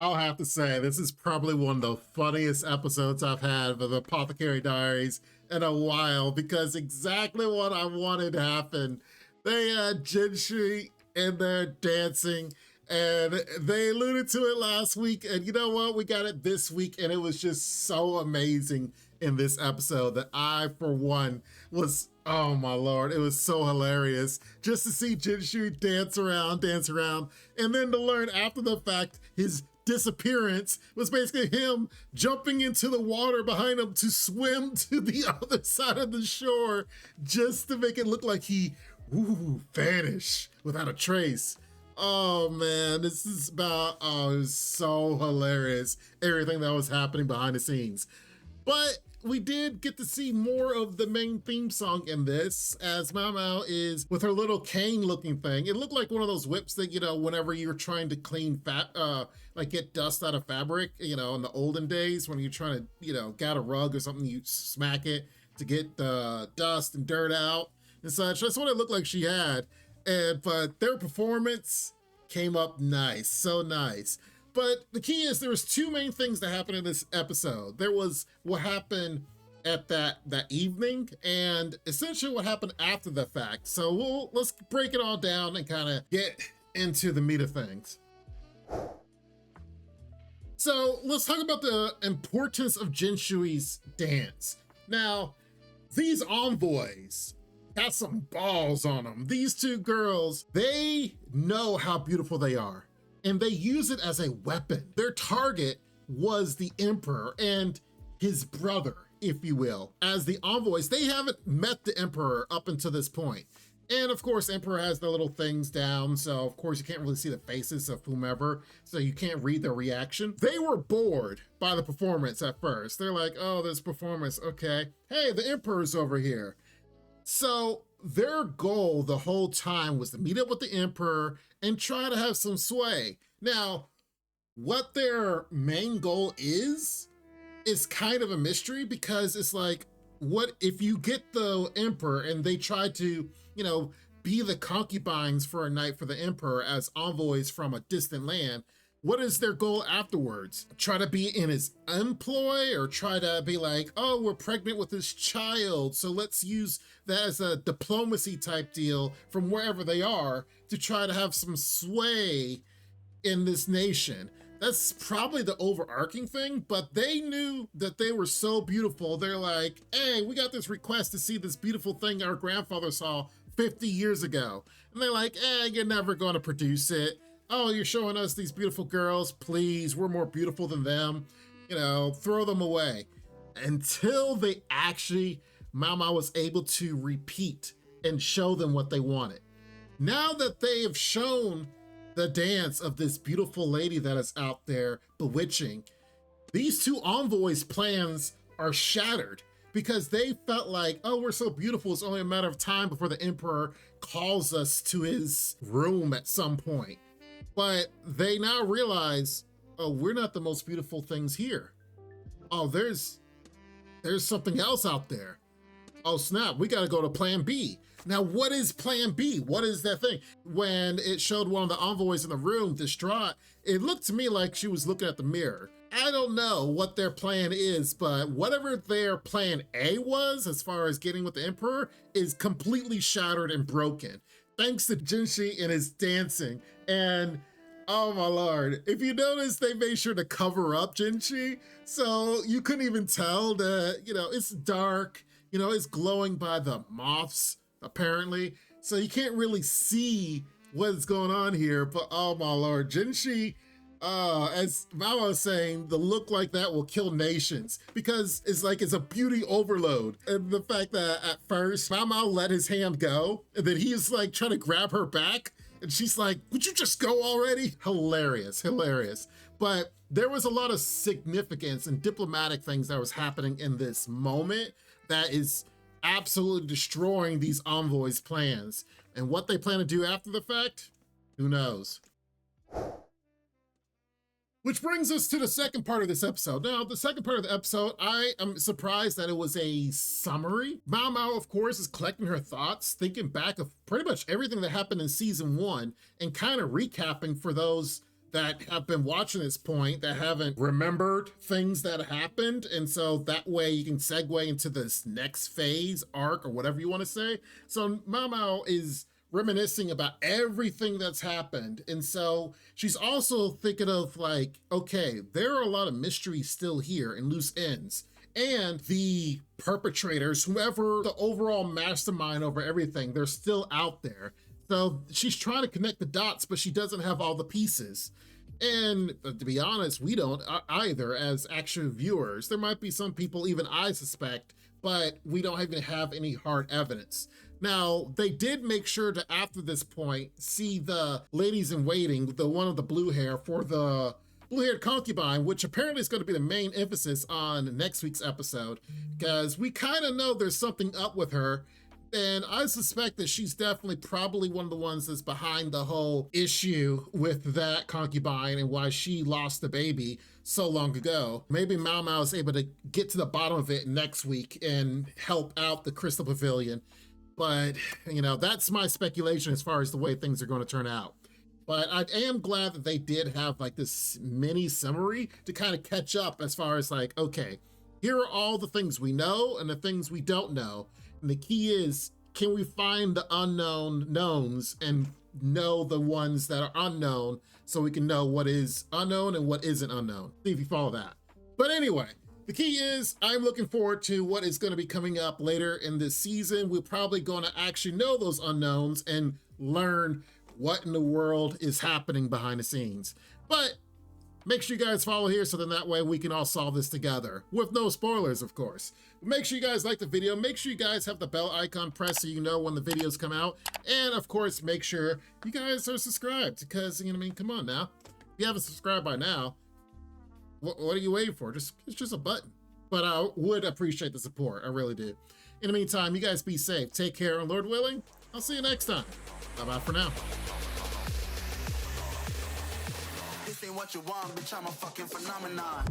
I'll have to say, this is probably one of the funniest episodes I've had of the Apothecary Diaries in a while because exactly what I wanted happened. They had Jinshi in there dancing, and they alluded to it last week. And you know what? We got it this week, and it was just so amazing in this episode that I, for one, was, oh my lord, it was so hilarious just to see Jinshi dance around, and then to learn after the fact his disappearance was basically him jumping into the water behind him to swim to the other side of the shore just to make it look like he vanished without a trace. Oh man, this is about, oh, it was so hilarious, everything that was happening behind the scenes. But we did get to see more of the main theme song in this, as Maomao is with her little cane looking thing. It looked like one of those whips that, you know, whenever you're trying to clean like get dust out of fabric, you know, in the olden days when you're trying to, you know, get a rug or something, you smack it to get the dust and dirt out and such. That's what it looked like she had. But their performance came up nice, so nice. But the key is there was two main things that happened in this episode. There was what happened at that evening, and essentially what happened after the fact. So let's break it all down and kind of get into the meat of things. So let's talk about the importance of Jinshui's dance. Now, these envoys got some balls on them. These two girls, they know how beautiful they are, and they use it as a weapon. Their target was the Emperor and his brother, if you will. As the envoys, they haven't met the Emperor up until this point. And of course, Emperor has the little things down, so of course you can't really see the faces of whomever, so you can't read their reaction. They were bored by the performance at first. They're like, oh, this performance, okay. Hey, the Emperor's over here. So their goal the whole time was to meet up with the Emperor and try to have some sway. Now, what their main goal is kind of a mystery, because it's like, what if you get the Emperor and they try to, you know, be the concubines for a night for the Emperor as envoys from a distant land? What is their goal afterwards? Try to be in his employ, or try to be like, oh, we're pregnant with his child, so let's use that as a diplomacy type deal from wherever they are to try to have some sway in this nation. That's probably the overarching thing, but they knew that they were so beautiful. They're like, hey, we got this request to see this beautiful thing our grandfather saw 50 years ago. And they're like, you're never going to produce it. Oh, you're showing us these beautiful girls. Please, we're more beautiful than them. You know, throw them away. Until they actually, Maomao was able to repeat and show them what they wanted. Now that they have shown the dance of this beautiful lady that is out there bewitching, these two envoys' plans are shattered because they felt like, oh, we're so beautiful, it's only a matter of time before the Emperor calls us to his room at some point. But they now realize, oh, we're not the most beautiful things here. Oh, there's something else out there. Oh snap, we gotta go to plan B. Now, what is plan B? What is that thing? When it showed one of the envoys in the room distraught, it looked to me like she was looking at the mirror. I don't know what their plan is, but whatever their plan A was, as far as getting with the Emperor, is completely shattered and broken. Thanks to Jinshi and his dancing. And oh my lord, if you notice, they made sure to cover up Jinshi, so you couldn't even tell that, you know, it's dark, you know, it's glowing by the moths, apparently, so you can't really see what's going on here. But oh my lord, Jinshi, as Maomao was saying, the look like that will kill nations, because it's like it's a beauty overload. And the fact that at first Maomao let his hand go, and then he's like trying to grab her back, and she's like, would you just go already? Hilarious, hilarious. But there was a lot of significance and diplomatic things that was happening in this moment that is absolutely destroying these envoys' plans. And what they plan to do after the fact, who knows? Which brings us to the second part of this episode. Now, the second part of the episode, I am surprised that it was a summary. Maomao, of course, is collecting her thoughts, thinking back of pretty much everything that happened in season 1, and kind of recapping for those that have been watching this point that haven't remembered things that happened. And so that way you can segue into this next phase, arc, or whatever you want to say. So Maomao is reminiscing about everything that's happened. And so she's also thinking of like, okay, there are a lot of mysteries still here and loose ends. And the perpetrators, whoever the overall mastermind over everything, they're still out there. So she's trying to connect the dots, but she doesn't have all the pieces. And to be honest, we don't either as actual viewers. There might be some people, even I suspect, but we don't even have any hard evidence. Now, they did make sure to, after this point, see the ladies in waiting, the one with the blue hair for the blue-haired concubine, which apparently is going to be the main emphasis on next week's episode, because we kind of know there's something up with her. And I suspect that she's definitely probably one of the ones that's behind the whole issue with that concubine and why she lost the baby so long ago. Maybe Maomao is able to get to the bottom of it next week and help out the Crystal Pavilion. But, you know, that's my speculation as far as the way things are going to turn out. But I am glad that they did have like this mini summary to kind of catch up as far as like, okay, here are all the things we know and the things we don't know. And the key is, can we find the unknown knowns and know the ones that are unknown so we can know what is unknown and what isn't unknown? See if you follow that. But anyway, the key is I'm looking forward to what is going to be coming up later in this season. We're probably going to actually know those unknowns and learn what in the world is happening behind the scenes. But make sure you guys follow here so then that way we can all solve this together with no spoilers, of course. Make sure you guys like the video. Make sure you guys have the bell icon pressed so you know when the videos come out. And of course, make sure you guys are subscribed because, you know what I mean? Come on now. If you haven't subscribed by now, what are you waiting for? It's just a button. But I would appreciate the support. I really do. In the meantime, you guys be safe. Take care, and Lord willing, I'll see you next time. Bye-bye for now. This ain't what you want, bitch, I'm a fucking phenomenon.